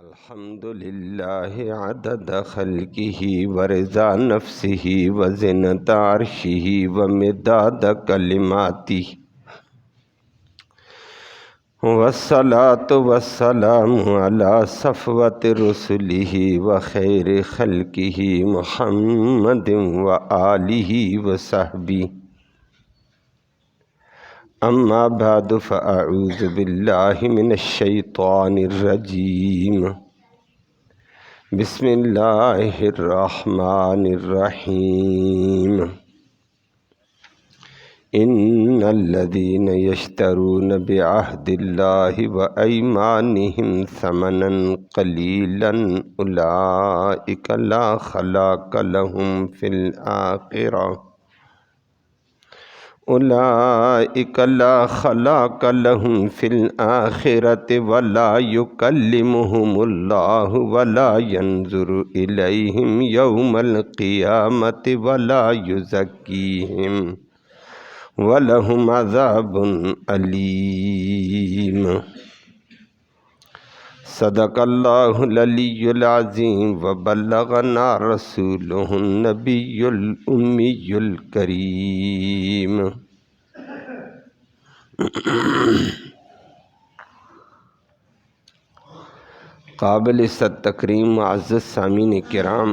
الحمد للہ عدد خلقہ ورضا نفسہ وزنة عرشہ ومداد کلماتہ والصلاة والسلام علی صفوة رسلہ وخیر خلقہ محمد وآلہ وصحبہ اما بعد فاعوذ باللہ من الشیطان الرجیم بسم اللہ الرحمن الرحیم ان الذین یشترون بعہد اللہ وایمانہم ثمنا قلیلا اولئک لا خلاق لہم فی الآخرہ اولئک لا خلاق لهم فی الآخرة ولا یکلمهم اللہ ولا ینظر الیہم یوم القیامة ولا یزکیہم ولہم عذاب علیم صدق اللہ العلی العظیم وبلغنا رسولہ النبی الامی الکریم قابل صد تکریم معزز سامعین کرام،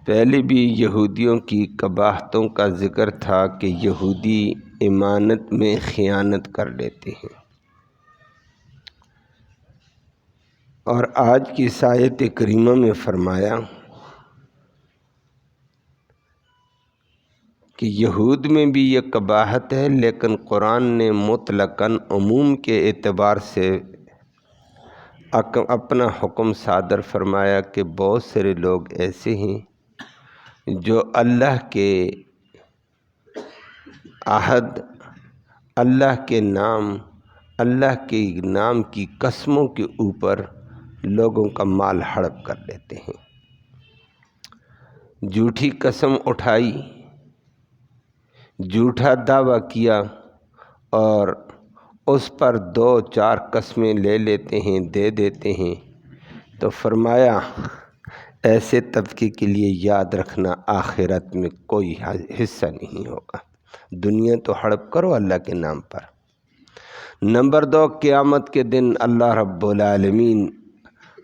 پہلے بھی یہودیوں کی قباحتوں کا ذکر تھا کہ یہودی امانت میں خیانت کر لیتے ہیں، اور آج کی آیت کریمہ میں فرمایا کہ یہود میں بھی یہ قباحت ہے، لیکن قرآن نے مطلقاً عموم کے اعتبار سے اپنا حکم صادر فرمایا کہ بہت سارے لوگ ایسے ہیں جو اللہ کے عہد، اللہ کے نام، اللہ کے نام کی قسموں کے اوپر لوگوں کا مال ہڑپ کر لیتے ہیں۔ جھوٹی قسم اٹھائی، جھوٹا دعویٰ کیا اور اس پر 2-4 قسمیں لے لیتے ہیں، دے دیتے ہیں، تو فرمایا ایسے طبقے کے لیے یاد رکھنا آخرت میں کوئی حصہ نہیں ہوگا۔ دنیا تو ہڑپ کرو اللہ کے نام پر۔ نمبر 2، قیامت کے دن اللہ رب العالمین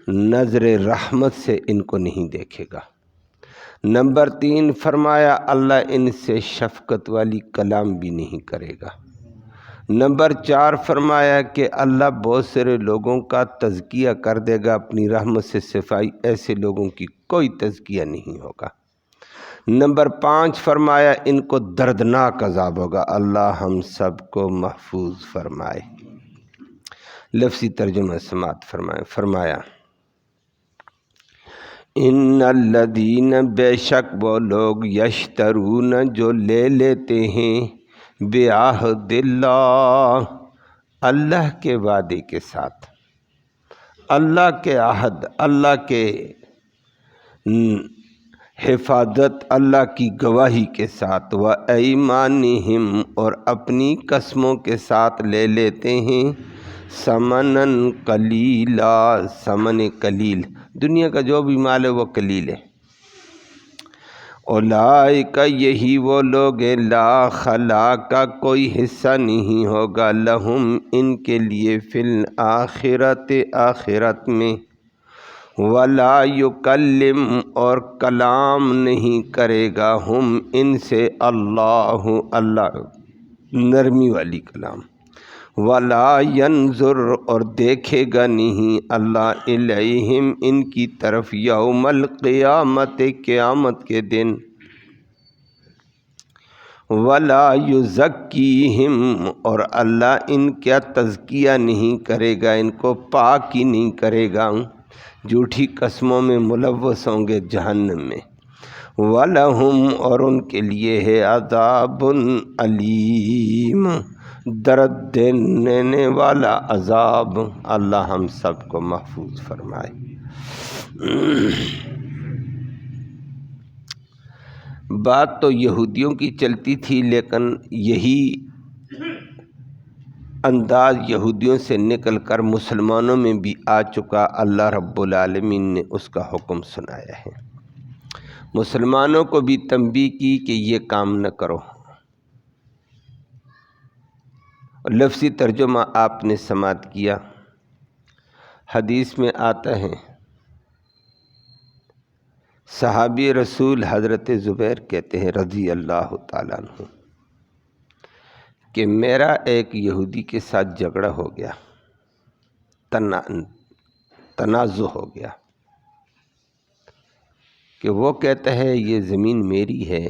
نظر رحمت سے ان کو نہیں دیکھے گا۔ نمبر 3 فرمایا اللہ ان سے شفقت والی کلام بھی نہیں کرے گا۔ نمبر 4 فرمایا کہ اللہ بہت سارے لوگوں کا تزکیہ کر دے گا اپنی رحمت سے، صفائی ایسے لوگوں کی کوئی تزکیہ نہیں ہوگا۔ نمبر 5 فرمایا ان کو دردناک عذاب ہوگا، اللہ ہم سب کو محفوظ فرمائے۔ لفظی ترجمہ سماعت فرمائے۔ فرمایا ان الذین، بے شک وہ لوگ، یشترون جو لے لیتے ہیں، بعہد اللہ، اللہ کے وعدے کے ساتھ، اللہ کے عہد، اللہ کے حفاظت، اللہ کی گواہی کے ساتھ، وایمانہم، اور اپنی قسموں کے ساتھ لے لیتے ہیں، ثمناً قلیلا، ثمن قلیل، دنیا کا جو بھی مال ہے وہ قلیل ہے۔ اولئک، یہی وہ لوگ ہیں، لا خلاق، کوئی حصہ نہیں ہوگا، لہم، ان کے لیے، فی الآخرۃ، آخرت میں، ولا یکلم، اور کلام نہیں کرے گا، ہم، ان سے، اللہ، اللہ، نرمی والی کلام، ولا ینظر، اور دیکھے گا نہیں اللہ، الیہم، ان کی طرف، یوم القیامت، قیامت کے دن، ولا یزکیہم، اور اللہ ان کا تزکیہ نہیں کرے گا، ان کو پاک ہی نہیں کرے گا، جھوٹی قسموں میں ملوث ہوں گے جہنم میں، وَلَهُمْ، اور ان کے لیے ہے، عذاب علیم، درد دینے والا عذاب، اللہ ہم سب کو محفوظ فرمائے۔ بات تو یہودیوں کی چلتی تھی، لیکن یہی انداز یہودیوں سے نکل کر مسلمانوں میں بھی آ چکا، اللہ رب العالمین نے اس کا حکم سنایا ہے۔ مسلمانوں کو بھی تنبیہ کی کہ یہ کام نہ کرو۔ لفظی ترجمہ آپ نے سماعت کیا۔ حدیث میں آتا ہے، صحابی رسول حضرت زبیر کہتے ہیں رضی اللہ تعالیٰ عنہ کہ میرا ایک یہودی کے ساتھ جھگڑا ہو گیا، تنازع ہو گیا کہ وہ کہتا ہے یہ زمین میری ہے،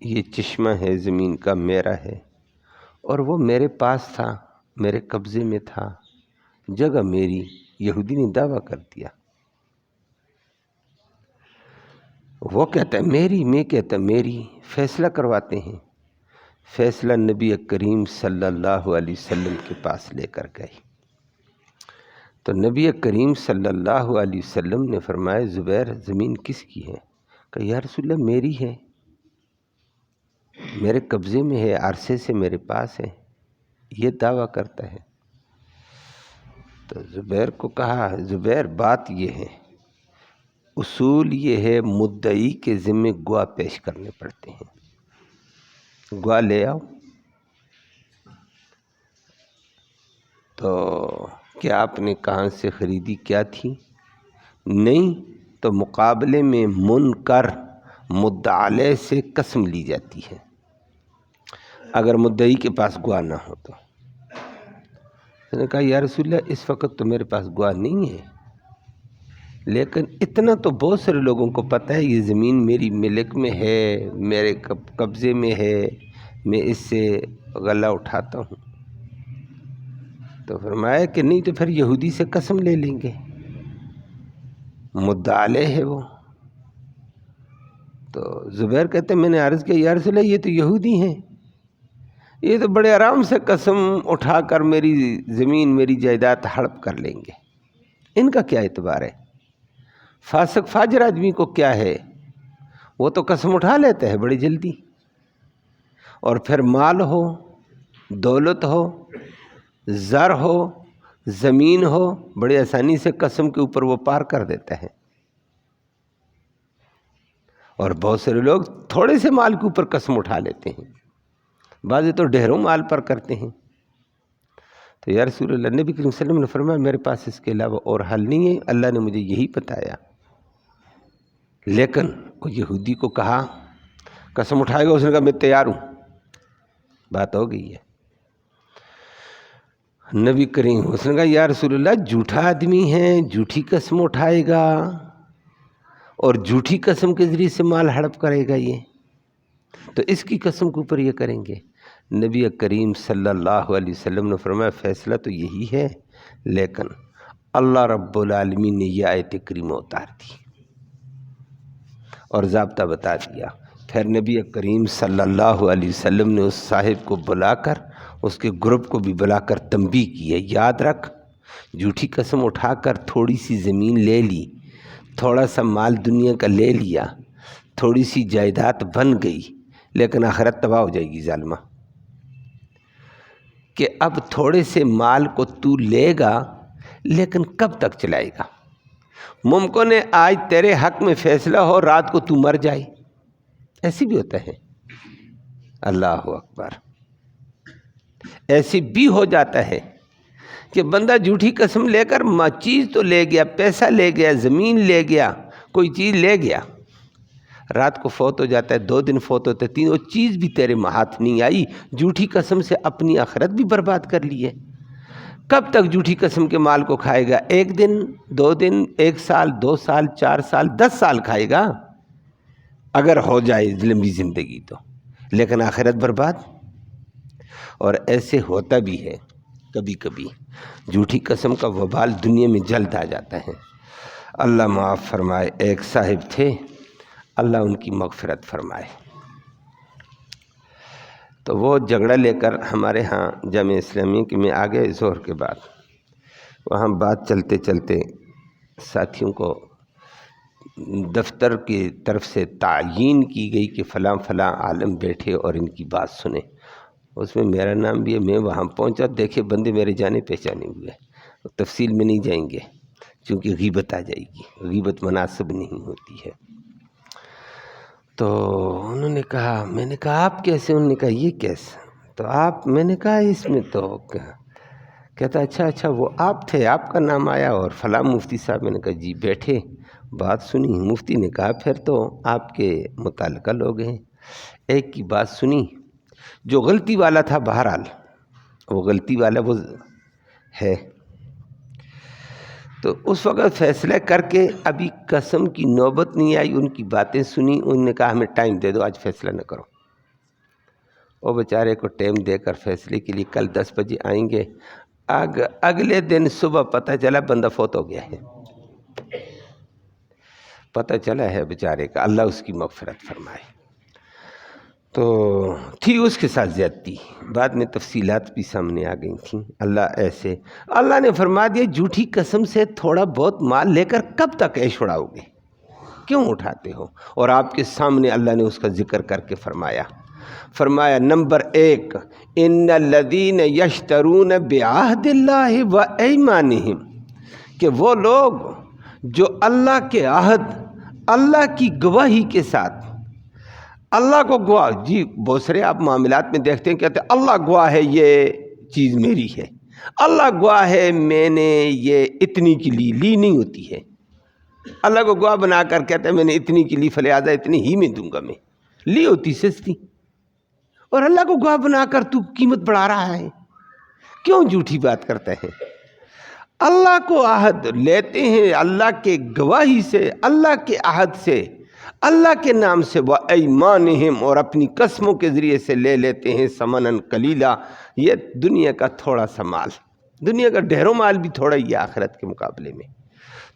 یہ چشمہ ہے زمین کا میرا ہے، اور وہ میرے پاس تھا، میرے قبضے میں تھا، جگہ میری۔ یہودی نے دعویٰ کر دیا، وہ کہتا ہے میری، میں کہتا میری۔ فیصلہ کرواتے ہیں، فیصلہ نبی کریم صلی اللہ علیہ وسلم کے پاس لے کر گئے تو نبی کریم صلی اللہ علیہ وسلم نے فرمایا زبیر زمین کس کی ہے؟ کہ یا رسول اللہ میری ہے، میرے قبضے میں ہے، عرصے سے میرے پاس ہے، یہ دعویٰ کرتا ہے۔ تو زبیر کو کہا زبیر بات یہ ہے، اصول یہ ہے مدعی کے ذمہ گواہ پیش کرنے پڑتے ہیں، گواہ لے آؤ۔ تو کیا آپ نے کہاں سے خریدی، کیا تھی؟ نہیں تو مقابلے میں منکر مدعا علیہ سے قسم لی جاتی ہے اگر مدعی کے پاس گواہ نہ ہو تو۔ اس نے کہا یا رسول اللہ اس وقت تو میرے پاس گواہ نہیں ہے، لیکن اتنا تو بہت سارے لوگوں کو پتہ ہے یہ زمین میری ملک میں ہے، میرے قبضے میں ہے، میں اس سے غلہ اٹھاتا ہوں۔ تو فرمایا کہ نہیں تو پھر یہودی سے قسم لے لیں گے، مدعا علیہ ہے وہ۔ تو زبیر کہتے ہیں میں نے عرض کیا یا رسول اللہ یہ تو یہودی ہیں، یہ تو بڑے آرام سے قسم اٹھا کر میری زمین میری جائیداد ہڑپ کر لیں گے، ان کا کیا اعتبار ہے؟ فاسق فاجر آدمی کو کیا ہے، وہ تو قسم اٹھا لیتا ہے بڑی جلدی، اور پھر مال ہو، دولت ہو، زر ہو، زمین ہو، بڑی آسانی سے قسم کے اوپر وہ پار کر دیتا ہے۔ اور بہت سارے لوگ تھوڑے سے مال کے اوپر قسم اٹھا لیتے ہیں، بعض تو ڈھیروں مال پر کرتے ہیں۔ تو یا رسول اللہ نبی کریم صلی اللہ علیہ وسلم نے فرمایا میرے پاس اس کے علاوہ اور حل نہیں ہے، اللہ نے مجھے یہی بتایا۔ لیکن وہ یہودی کو کہا قسم اٹھائے گا، اس نے کہا میں تیار ہوں، بات ہو گئی ہے۔ نبی کریم اس نے کہا یا رسول اللہ جھوٹا آدمی ہے، جھوٹی قسم اٹھائے گا اور جھوٹی قسم کے ذریعے سے مال ہڑپ کرے گا، یہ تو اس کی قسم کے اوپر یہ کریں گے۔ نبی کریم صلی اللہ علیہ وسلم نے فرمایا فیصلہ تو یہی ہے، لیکن اللہ رب العالمین نے یہ آیت کریمہ اتار دی اور ضابطہ بتا دیا۔ پھر نبی کریم صلی اللہ علیہ وسلم نے اس صاحب کو بلا کر، اس کے گروپ کو بھی بلا کر تنبیہ کی ہے، یاد رکھ جھوٹی قسم اٹھا کر تھوڑی سی زمین لے لی، تھوڑا سا مال دنیا کا لے لیا، تھوڑی سی جائیداد بن گئی، لیکن آخرت تباہ ہو جائے گی ظالمہ۔ کہ اب تھوڑے سے مال کو تو لے گا لیکن کب تک چلائے گا؟ ممکن ہے آج تیرے حق میں فیصلہ ہو، رات کو تو مر جائے، ایسی بھی ہوتا ہے، اللہ اکبر، ایسی بھی ہو جاتا ہے کہ بندہ جھوٹی قسم لے کر چیز تو لے گیا، پیسہ لے گیا، زمین لے گیا، کوئی چیز لے گیا، رات کو فوت ہو جاتا ہے، 2 دن فوت ہوتے ہیں، 3، وہ چیز بھی تیرے ہاتھ نہیں آئی، جھوٹی قسم سے اپنی آخرت بھی برباد کر لی ہے۔ کب تک جھوٹی قسم کے مال کو کھائے گا؟ 1 دن، 2 دن، 1 سال، 2 سال، 4 سال، 10 سال کھائے گا اگر ہو جائے لمبی زندگی تو، لیکن آخرت برباد۔ اور ایسے ہوتا بھی ہے کبھی کبھی، جھوٹی قسم کا وبال دنیا میں جلد آ جاتا ہے۔ اللہ معاف فرمائے۔ ایک صاحب تھے، اللہ ان کی مغفرت فرمائے، تو وہ جھگڑا لے کر ہمارے ہاں جامعہ اسلامیہ کے میں آ گئے ظہر کے بعد۔ وہاں بات چلتے چلتے ساتھیوں کو دفتر کی طرف سے تعیین کی گئی کہ فلاں فلاں عالم بیٹھے اور ان کی بات سنیں۔ اس میں میرا نام بھی ہے۔ میں وہاں پہنچا، دیکھے بندے میرے جانے پہچانے ہوئے، تفصیل میں نہیں جائیں گے چونکہ غیبت آ جائے گی، غیبت مناسب نہیں ہوتی ہے۔ تو انہوں نے کہا، میں نے کہا آپ کیسے؟ انہوں نے کہا یہ کیسے؟ تو آپ، میں نے کہا اس میں تو کہتا اچھا وہ آپ تھے، آپ کا نام آیا اور فلاں مفتی صاحب۔ میں نے کہا جی بیٹھے، بات سنی۔ مفتی نے کہا پھر تو آپ کے متعلقہ لوگ ہیں۔ ایک کی بات سنی، جو غلطی والا تھا، بہرحال وہ غلطی والا وہ ہے، تو اس وقت فیصلہ کر کے ابھی قسم کی نوبت نہیں آئی، ان کی باتیں سنی۔ انہوں نے کہا ہمیں ٹائم دے دو، آج فیصلہ نہ کرو۔ وہ بیچارے کو ٹائم دے کر فیصلے کے لیے کل 10 بجے آئیں گے۔ اگلے دن صبح پتہ چلا بندہ فوت ہو گیا ہے، پتہ چلا ہے بیچارے کا، اللہ اس کی مغفرت فرمائے۔ تو تھی اس کے ساتھ زیادتی، بعد میں تفصیلات بھی سامنے آ گئی تھیں۔ اللہ نے فرما دیا جھوٹی قسم سے تھوڑا بہت مال لے کر کب تک عیش اڑاؤ گے، کیوں اٹھاتے ہو؟ اور آپ کے سامنے اللہ نے اس کا ذکر کر کے فرمایا نمبر 1، ان الذین یشترون بعہد اللہ و ایمانہم، کہ وہ لوگ جو اللہ کے عہد، اللہ کی گواہی کے ساتھ، اللہ کو گواہ، جی بہت سارے آپ معاملات میں دیکھتے ہیں کہتے ہیں اللہ گواہ ہے یہ چیز میری ہے، اللہ گواہ ہے میں نے یہ اتنی کی لی نہیں ہوتی ہے۔ اللہ کو گواہ بنا کر کہتے ہیں میں نے اتنی کی لی فلہذا اتنی ہی میں دوں گا، میں لی ہوتی سستی، اور اللہ کو گواہ بنا کر تو قیمت بڑھا رہا ہے، کیوں جھوٹی بات کرتا ہے؟ اللہ کو عہد لیتے ہیں، اللہ کے گواہی سے، اللہ کے عہد سے، اللہ کے نام سے، وَأَيْمَانِهِمْ، اور اپنی قسموں کے ذریعے سے لے لیتے ہیں ثمناً قلیلا، یہ دنیا کا تھوڑا سا مال، دنیا کا ڈھیروں مال بھی تھوڑا ہی ہے آخرت کے مقابلے میں۔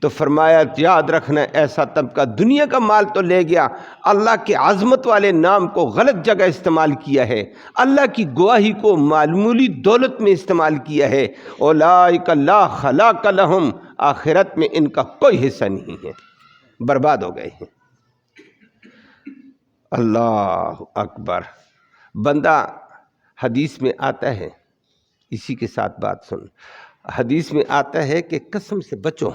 تو فرمایا یاد رکھنا ایسا طبقہ دنیا کا مال تو لے گیا، اللہ کے عظمت والے نام کو غلط جگہ استعمال کیا ہے، اللہ کی گواہی کو معمولی دولت میں استعمال کیا ہے، اولئک لا خلاق لہم، آخرت میں ان کا کوئی حصہ نہیں ہے، برباد ہو گئے ہیں۔ اللہ اکبر۔ بندہ، حدیث میں آتا ہے، اسی کے ساتھ بات سن، حدیث میں آتا ہے کہ قسم سے بچو،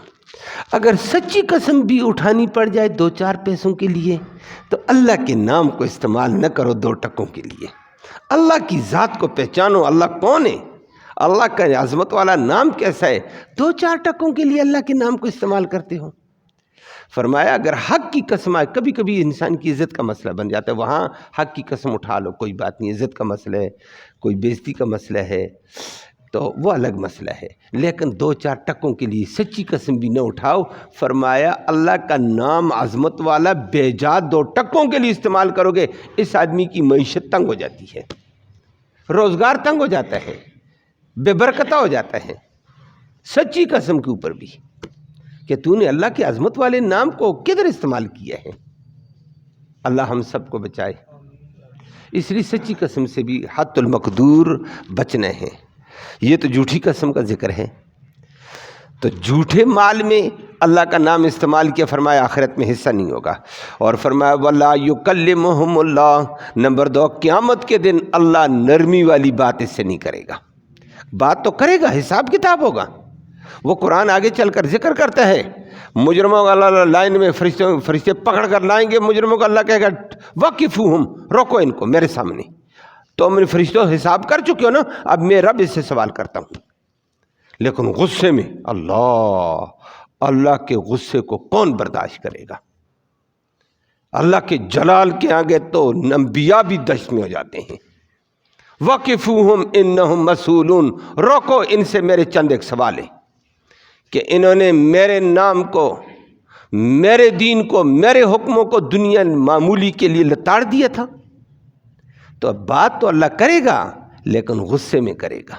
اگر سچی قسم بھی اٹھانی پڑ جائے 2-4 پیسوں کے لیے تو اللہ کے نام کو استعمال نہ کرو 2 ٹکوں کے لیے، اللہ کی ذات کو پہچانو، اللہ کون ہے، اللہ کا عظمت والا نام کیسا ہے، 2-4 ٹکوں کے لیے اللہ کے نام کو استعمال کرتے ہو۔ فرمایا اگر حق کی قسم آئے، کبھی کبھی انسان کی عزت کا مسئلہ بن جاتا ہے، وہاں حق کی قسم اٹھا لو، کوئی بات نہیں، عزت کا مسئلہ ہے، کوئی بےزتی کا مسئلہ ہے تو وہ الگ مسئلہ ہے، لیکن 2-4 ٹکوں کے لیے سچی قسم بھی نہ اٹھاؤ۔ فرمایا اللہ کا نام عظمت والا بے جا 2 ٹکوں کے لیے استعمال کرو گے، اس آدمی کی معیشت تنگ ہو جاتی ہے، روزگار تنگ ہو جاتا ہے، بے برکتہ ہو جاتا ہے، سچی قسم کے اوپر بھی، کہ تو نے اللہ کے عظمت والے نام کو کدھر استعمال کیا ہے۔ اللہ ہم سب کو بچائے، اس لیے سچی قسم سے بھی حد المقدور بچنا ہے۔ یہ تو جھوٹی قسم کا ذکر ہے، تو جھوٹے مال میں اللہ کا نام استعمال کیا، فرمایا آخرت میں حصہ نہیں ہوگا۔ اور فرمایا وَلَا يُكَلِّمُهُمُ اللَّهُ، نمبر 2، قیامت کے دن اللہ نرمی والی بات اس سے نہیں کرے گا، بات تو کرے گا، حساب کتاب ہوگا۔ وہ قرآن آگے چل کر ذکر کرتا ہے، مجرموں کا اللہ لائن میں فرشتے پکڑ کر لائیں گے، مجرموں کا اللہ کہے گا وقفوہم، روکو ان کو میرے سامنے، تو میں فرشتوں حساب کر چکے ہو نا، اب میں رب اس سے سوال کرتا ہوں۔ لیکن غصے میں اللہ کے غصے کو کون برداشت کرے گا؟ اللہ کے جلال کے آگے تو انبیاء بھی دہشت میں ہو جاتے ہیں۔ وقفوہم انہم مسئولون، روکو ان سے میرے چند ایک سوال ہیں کہ انہوں نے میرے نام کو، میرے دین کو، میرے حکموں کو دنیا معمولی کے لیے لتاڑ دیا تھا، تو اب بات تو اللہ کرے گا لیکن غصے میں کرے گا،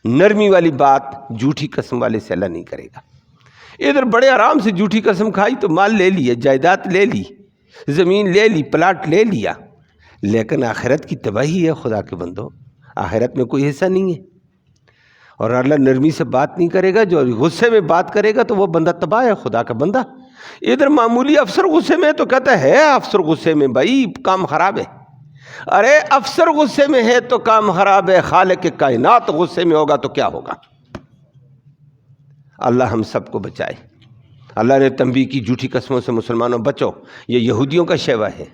نرمی والی بات جھوٹی قسم والے سے اللہ نہیں کرے گا۔ ادھر بڑے آرام سے جھوٹی قسم کھائی تو مال لے لیا، جائیداد لے لی، زمین لے لی، پلاٹ لے لیا، لیکن آخرت کی تباہی ہے خدا کے بندو، آخرت میں کوئی حصہ نہیں ہے۔ اور اللہ نرمی سے بات نہیں کرے گا، جو غصے میں بات کرے گا تو وہ بندہ تباہ ہے، خدا کا بندہ۔ ادھر معمولی افسر غصے میں تو کہتا ہے افسر غصے میں بھائی کام خراب ہے، ارے افسر غصے میں ہے تو کام خراب ہے، خالق کائنات غصے میں ہوگا تو کیا ہوگا؟ اللہ ہم سب کو بچائے۔ اللہ نے تنبیہ کی جھوٹی قسموں سے مسلمانوں بچو، یہ یہودیوں کا شیوا ہے۔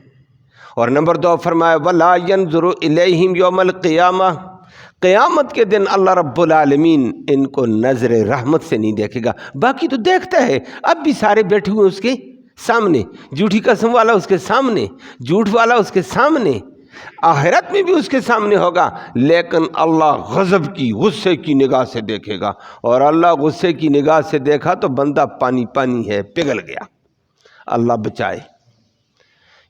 اور نمبر 2 فرمایا وَلَا يَنظُرُ إِلَيْهِمْ يَوْمَ الْقِيَامَةِ، قیامت کے دن اللہ رب العالمین ان کو نظر رحمت سے نہیں دیکھے گا۔ باقی تو دیکھتا ہے، اب بھی سارے بیٹھے ہوئے اس کے سامنے، جھوٹی قسم والا اس کے سامنے، جھوٹ والا اس کے سامنے، آخرت میں بھی اس کے سامنے ہوگا، لیکن اللہ غضب کی، غصے کی نگاہ سے دیکھے گا۔ اور اللہ غصے کی نگاہ سے دیکھا تو بندہ پانی پانی ہے، پگھل گیا۔ اللہ بچائے۔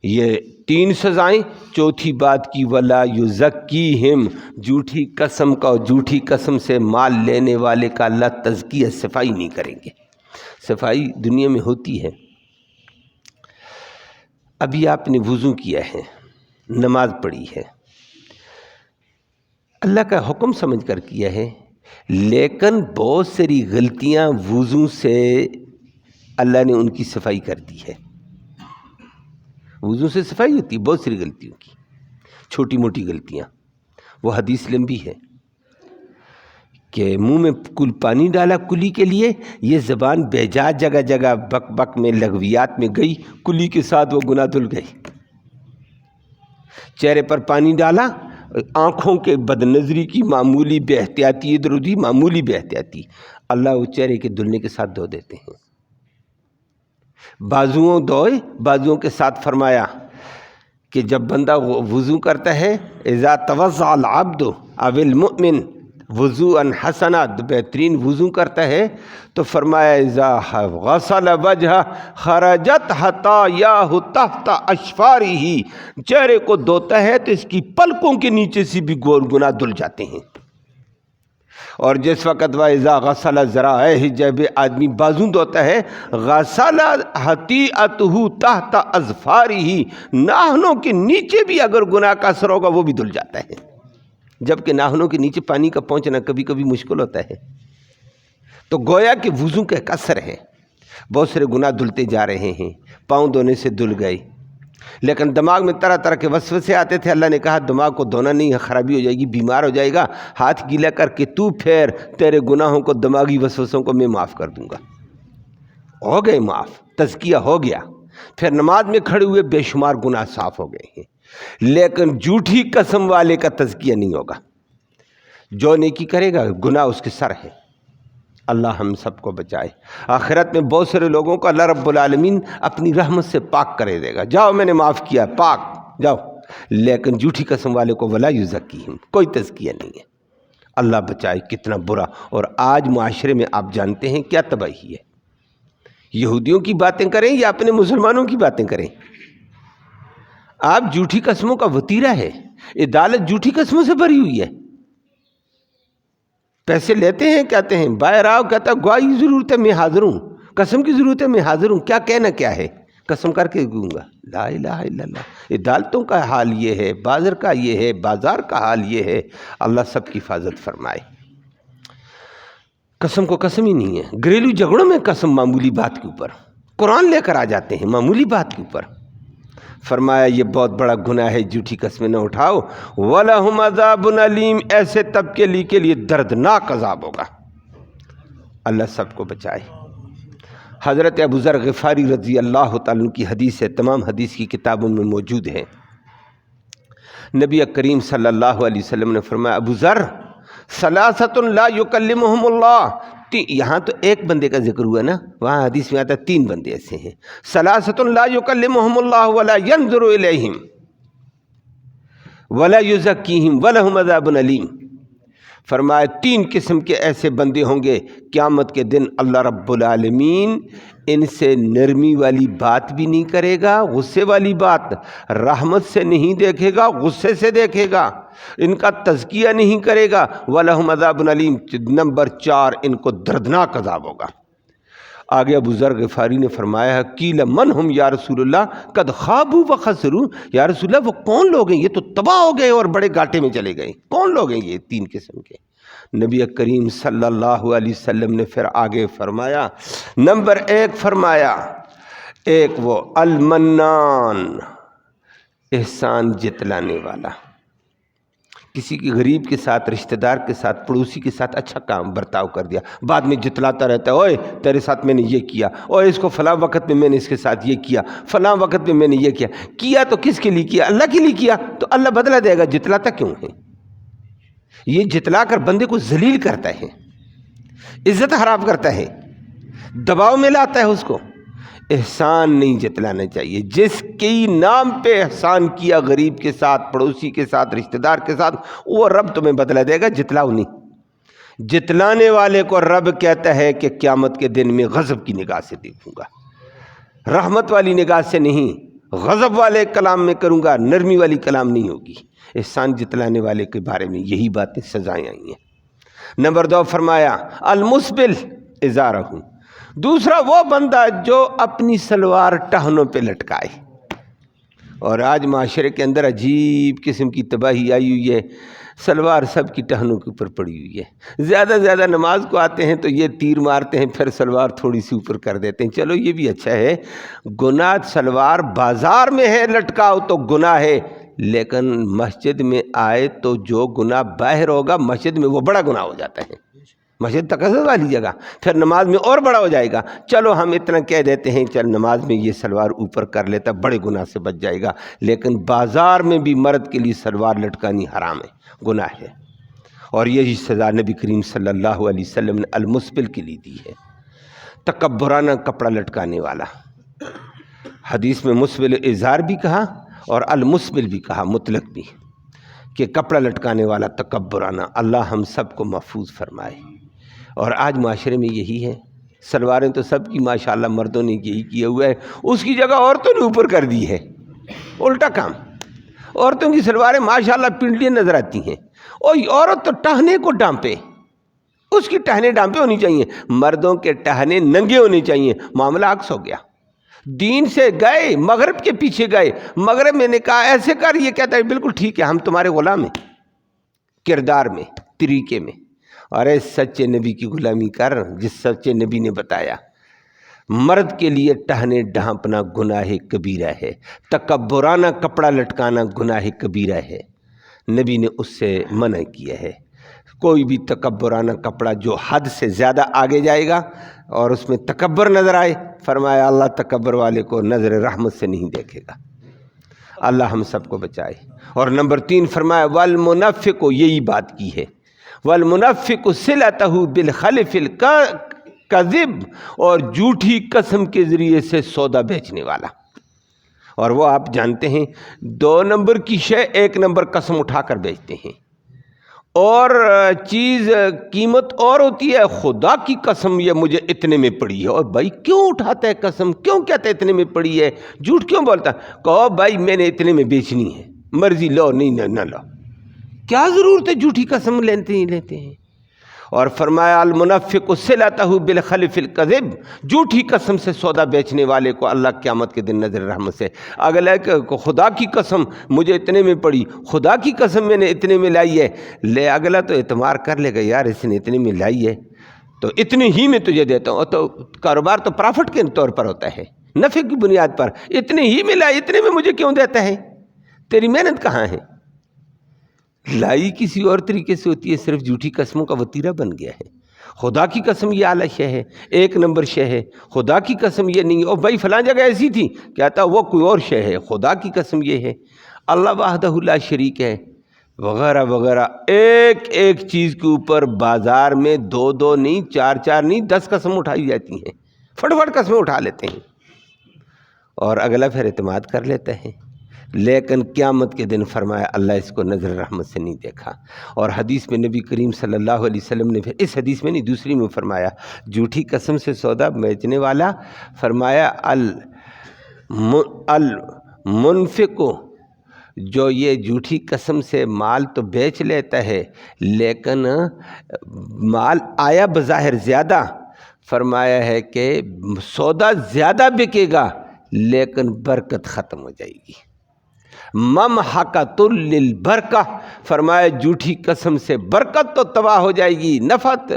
یہ 3 سزائیں۔ چوتھی بات کی وَلَا يُزَكِّيهِمْ، جھوٹی قسم کا اور جھوٹی قسم سے مال لینے والے کا اللہ تزکیہ، صفائی نہیں کریں گے۔ صفائی دنیا میں ہوتی ہے۔ ابھی آپ نے وضو کیا ہے، نماز پڑھی ہے، اللہ کا حکم سمجھ کر کیا ہے، لیکن بہت ساری غلطیاں وضو سے اللہ نے ان کی صفائی کر دی ہے۔ وضو سے صفائی ہوتی ہے بہت ساری غلطیوں کی، چھوٹی موٹی غلطیاں۔ وہ حدیث لمبی ہے کہ منہ میں کل پانی ڈالا کلی کے لیے، یہ زبان بیجا جگہ جگہ بک بک میں لغویات میں گئی، کلی کے ساتھ وہ گناہ دھل گئی۔ چہرے پر پانی ڈالا، آنکھوں کے بد نظری کی معمولی بے احتیاطی، ادھر ادھر معمولی بے احتیاطی، اللہ وہ چہرے کے دھلنے کے ساتھ دھو دیتے ہیں۔ بازوؤں دھوئے، بازوؤں کے ساتھ فرمایا کہ جب بندہ وضو کرتا ہے اذا توضأ العبد او المؤمن وضوءا حسنا، بہترین وضو کرتا ہے تو فرمایا اذا غسل وجہ خرجت خطایاہ تحت اشفارہ، چہرے کو دھوتا ہے تو اس کی پلکوں کے نیچے سے بھی گناہ دھل جاتے ہیں۔ اور جس وقت وَإِذَا غَسَلَ ذَرَائِهِ، جب آدمی بازو دھوتا ہے، غَسَلَ خَطِیئَتُهُ تحت اظفارہ، ناخنوں کے نیچے بھی اگر گناہ کا اثر ہوگا وہ بھی دھل جاتا ہے، جبکہ ناخنوں کے نیچے پانی کا پہنچنا کبھی کبھی مشکل ہوتا ہے۔ تو گویا کہ وضو کا ایک اثر ہے، بہت سارے گناہ دھلتے جا رہے ہیں۔ پاؤں دھونے سے دھل گئے، لیکن دماغ میں طرح طرح کے وسوسے آتے تھے، اللہ نے کہا دماغ کو دھونا نہیں ہے، خرابی ہو جائے گی، بیمار ہو جائے گا، ہاتھ گیلا کر کے تو پھیر، تیرے گناہوں کو، دماغی وسوسوں کو میں معاف کر دوں گا۔ ہو گئے معاف، تزکیہ ہو گیا۔ پھر نماز میں کھڑے ہوئے بے شمار گناہ صاف ہو گئے ہیں، لیکن جھوٹی قسم والے کا تزکیہ نہیں ہوگا۔ جو نیکی کرے گا گناہ اس کے سر ہے۔ اللہ ہم سب کو بچائے۔ آخرت میں بہت سارے لوگوں کو اللہ رب العالمین اپنی رحمت سے پاک کرے دے گا، جاؤ میں نے معاف کیا، پاک جاؤ۔ لیکن جھوٹی قسم والے کو ولا یزکیہم، کوئی تزکیہ نہیں ہے۔ اللہ بچائے، کتنا برا۔ اور آج معاشرے میں آپ جانتے ہیں کیا تباہی ہے۔ یہودیوں کی باتیں کریں یا اپنے مسلمانوں کی باتیں کریں، آپ جھوٹی قسموں کا وتیرہ ہے، عدالت جھوٹی قسموں سے بھری ہوئی ہے۔ پیسے لیتے ہیں، کہتے ہیں باہر آؤ، کہتا ہے گواہی کی ضرورت ہے میں حاضر ہوں، قسم کی ضرورت ہے میں حاضر ہوں، کیا کہنا کیا ہے، قسم کر کے دوں گا، لا الہ الا اللہ۔ عدالتوں کا حال یہ ہے، بازار کا یہ ہے، بازار کا حال یہ ہے۔ اللہ سب کی حفاظت فرمائے۔ قسم کو قسم ہی نہیں ہے۔ گھریلو جھگڑوں میں قسم معمولی بات کے اوپر، قرآن لے کر آ جاتے ہیں معمولی بات کے اوپر۔ فرمایا یہ بہت بڑا گناہ ہے، جھوٹی قسمیں نہ اٹھاؤ۔ وَلَهُمْ عَذَابٌ عَلِيمٌ، ایسے طبقے کے لیے دردناک عذاب ہوگا۔ اللہ سب کو بچائے۔ حضرت ابو ذر غفاری رضی اللہ تعالیٰ عنہ کی حدیث ہے، تمام حدیث کی کتابوں میں موجود ہے۔ نبی کریم صلی اللہ علیہ وسلم نے فرمایا ابو ذر ثلاثۃ لا یکلمہم اللہ، یہاں تو ایک بندے کا ذکر ہوا نا، وہاں حدیث میں آتا ہے 3 بندے ایسے ہیں، ثلاثۃ لا یکلمہم اللہ ولا ینظر الیہم ولا یزکیہم ولہم عذاب علیم۔ فرمایا 3 قسم کے ایسے بندے ہوں گے قیامت کے دن، اللہ رب العالمین ان سے نرمی والی بات بھی نہیں کرے گا، غصے والی بات رحمت سے نہیں دیکھے گا، غصے سے دیکھے گا، ان کا تزکیہ نہیں کرے گا، وَلَهُمْ عَذَابٌ عَلِيمٌ۔ نمبر 4 ان کو دردناک عذاب ہوگا۔ آگے ابو ذر غفاری نے فرمایا قیل من ہم یا رسول اللہ قد خابوا وخسروا، یا رسول اللہ وہ کون لوگ ہیں، یہ تو تباہ ہو گئے اور بڑے گھاٹے میں چلے گئے، کون لوگ ہیں یہ 3 قسم کے؟ نبی کریم صلی اللہ علیہ وسلم نے پھر آگے فرمایا، نمبر 1 فرمایا، ایک وہ المنان، احسان جتلانے والا، کسی کے غریب کے ساتھ، رشتہ دار کے ساتھ، پڑوسی کے ساتھ اچھا کام برتاؤ کر دیا، بعد میں جتلاتا رہتا ہے، اوئے تیرے ساتھ میں نے یہ کیا، اوئے اس کو فلاں وقت میں نے اس کے ساتھ یہ کیا، فلاں وقت میں نے یہ کیا تو کس کے لیے کیا؟ اللہ کے لیے کیا، تو اللہ بدلہ دے گا۔ جتلاتا کیوں ہے؟ یہ جتلا کر بندے کو ذلیل کرتا ہے، عزت خراب کرتا ہے، دباؤ میں لاتا ہے اس کو۔ احسان نہیں جتلانا چاہیے۔ جس کے نام پہ احسان کیا غریب کے ساتھ، پڑوسی کے ساتھ، رشتہ دار کے ساتھ، وہ رب تمہیں بدلہ دے گا، جتلاؤ نہیں۔ جتلانے والے کو رب کہتا ہے کہ قیامت کے دن میں غضب کی نگاہ سے دیکھوں گا، رحمت والی نگاہ سے نہیں، غضب والے کلام میں کروں گا، نرمی والی کلام نہیں ہوگی۔ احسان جتلانے والے کے بارے میں یہی باتیں سزائیں آئی ہیں۔ نمبر 2 فرمایا المسبل ازارہ، دوسرا وہ بندہ جو اپنی سلوار ٹہنوں پہ لٹکائے۔ اور آج معاشرے کے اندر عجیب قسم کی تباہی آئی ہوئی ہے، سلوار سب کی ٹہنوں کے اوپر پڑی ہوئی ہے۔ زیادہ نماز کو آتے ہیں تو یہ تیر مارتے ہیں، پھر سلوار تھوڑی سی اوپر کر دیتے ہیں، چلو یہ بھی اچھا ہے۔ گناہ سلوار بازار میں ہے لٹکاؤ تو گناہ ہے، لیکن مسجد میں آئے تو جو گناہ باہر ہوگا مسجد میں وہ بڑا گناہ ہو جاتا ہے۔ مسجد تقدس والی جگہ، پھر نماز میں اور بڑا ہو جائے گا۔ چلو ہم اتنا کہہ دیتے ہیں چل نماز میں یہ سلوار اوپر کر لیتا، بڑے گناہ سے بچ جائے گا، لیکن بازار میں بھی مرد کے لیے سلوار لٹکانی حرام ہے، گناہ ہے۔ اور یہی سزا نبی کریم صلی اللہ علیہ وسلم نے المسبل کے لیے دی ہے، تکبرانہ کپڑا لٹکانے والا۔ حدیث میں مسبل ازار بھی کہا اور المسبل بھی کہا، مطلق بھی، کہ کپڑا لٹکانے والا تکبرانہ۔ اللہ ہم سب کو محفوظ فرمائے۔ اور آج معاشرے میں یہی ہے، سلواریں تو سب کی ماشاءاللہ مردوں نے یہی کیا ہوا ہے، اس کی جگہ عورتوں نے اوپر کر دی ہے، الٹا کام۔ عورتوں کی سلواریں ماشاءاللہ پنڈلیاں نظر آتی ہیں، اور عورت تو ٹہنے کو ڈانپے، اس کی ٹہنے ڈانپے ہونی چاہیے، مردوں کے ٹہنے ننگے ہونے چاہیے۔ معاملہ عکس ہو گیا، دین سے گئے، مغرب کے پیچھے گئے۔ مغرب میں نے کہا ایسے کر، یہ کہتا ہے بالکل ٹھیک ہے، ہم تمہارے غلام ہیں، کردار میں، طریقے میں۔ ارے سچے نبی کی غلامی کر، جس سچے نبی نے بتایا مرد کے لیے ٹہنے ڈھانپنا گناہ کبیرہ ہے، تکبرانہ کپڑا لٹکانا گناہ کبیرہ ہے، نبی نے اس سے منع کیا ہے۔ کوئی بھی تکبرانہ کپڑا جو حد سے زیادہ آگے جائے گا اور اس میں تکبر نظر آئے، فرمایا اللہ تکبر والے کو نظر رحمت سے نہیں دیکھے گا۔ اللہ ہم سب کو بچائے۔ اور نمبر 3 فرمایا والمنفق، یہی بات کی ہے، والمنفق صلتہ بالخلف الکذب، اور جھوٹی قسم کے ذریعے سے سودا بیچنے والا۔ اور وہ آپ جانتے ہیں 2 نمبر کی شے 1 نمبر قسم اٹھا کر بیچتے ہیں، اور چیز قیمت اور ہوتی ہے، خدا کی قسم یہ مجھے اتنے میں پڑی ہے۔ اور بھائی کیوں اٹھاتا ہے قسم، کیوں کہتا ہے اتنے میں پڑی ہے، جھوٹ کیوں بولتا ہے؟ کہو بھائی میں نے اتنے میں بیچنی ہے، مرضی لو نہیں نہ لو، کیا ضرورت ہے جھوٹی قسم لیتے ہیں۔ اور فرمایا المنفق صلتہ بالخلف الکذب، جھوٹی قسم سے سودا بیچنے والے کو اللہ قیامت کے دن نظر رحمت سے، اگلا کہ خدا کی قسم مجھے اتنے میں پڑی، خدا کی قسم میں نے اتنے میں لائی ہے، لے اگلا تو اعتماد کر لے گا یار اس نے اتنے میں لائی ہے تو اتنے ہی میں تجھے دیتا ہوں۔ تو کاروبار تو پرافٹ کے طور پر ہوتا ہے، نفع کی بنیاد پر، اتنے ہی میں لائی، اتنے میں مجھے کیوں دیتا ہے، تیری محنت کہاں ہے؟ لائی کسی اور طریقے سے ہوتی ہے، صرف جھوٹی قسموں کا وتیرہ بن گیا ہے۔ خدا کی قسم یہ اعلیٰ شے ہے، 1 نمبر شے ہے، خدا کی قسم یہ نہیں۔ اور بھائی فلاں جگہ ایسی تھی، کہتا وہ کوئی اور شے ہے، خدا کی قسم یہ ہے، اللہ وحدہ لا شریک ہے، وغیرہ وغیرہ۔ ایک چیز کے اوپر بازار میں 2 نہیں، 4 نہیں، 10 قسم اٹھائی جاتی ہیں، فٹ قسمیں اٹھا لیتے ہیں، اور اگلا پھر اعتماد کر لیتا ہے۔ لیکن قیامت کے دن فرمایا اللہ اس کو نظر رحمت سے نہیں دیکھا۔ اور حدیث میں نبی کریم صلی اللہ علیہ وسلم نے، پھر اس حدیث میں نہیں دوسری میں فرمایا، جھوٹی قسم سے سودا بیچنے والا، فرمایا المنفق، جو یہ جھوٹی قسم سے مال تو بیچ لیتا ہے لیکن مال آیا بظاہر زیادہ، فرمایا ہے کہ سودا زیادہ بکے گا لیکن برکت ختم ہو جائے گی۔ ممحقۃ للبرکہ، فرمایا جھوٹی قسم سے برکت تو تباہ ہو جائے گی، نفعت،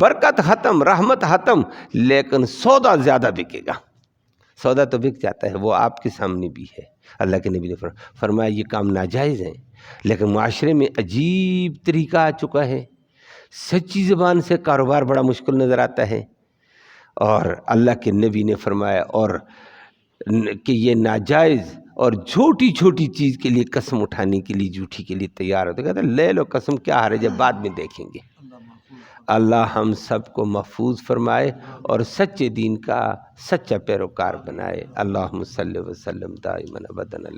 برکت ختم، رحمت ختم، لیکن سودا زیادہ بکے گا، سودا تو بک جاتا ہے، وہ آپ کے سامنے بھی ہے۔ اللہ کے نبی نے فرمایا یہ کام ناجائز ہیں، لیکن معاشرے میں عجیب طریقہ آ چکا ہے، سچی زبان سے کاروبار بڑا مشکل نظر آتا ہے، اور اللہ کے نبی نے فرمایا اور کہ یہ ناجائز اور چھوٹی چھوٹی چیز کے لیے قسم اٹھانے کے لیے جھوٹی کے لیے تیار ہوتے، کہتے ہیں لے لو قسم، کیا حرج ہے، بعد میں دیکھیں گے۔ اللہ ہم سب کو محفوظ فرمائے اور سچے دین کا سچا پیروکار بنائے۔ اللہم صلی وسلم دائما ابدا۔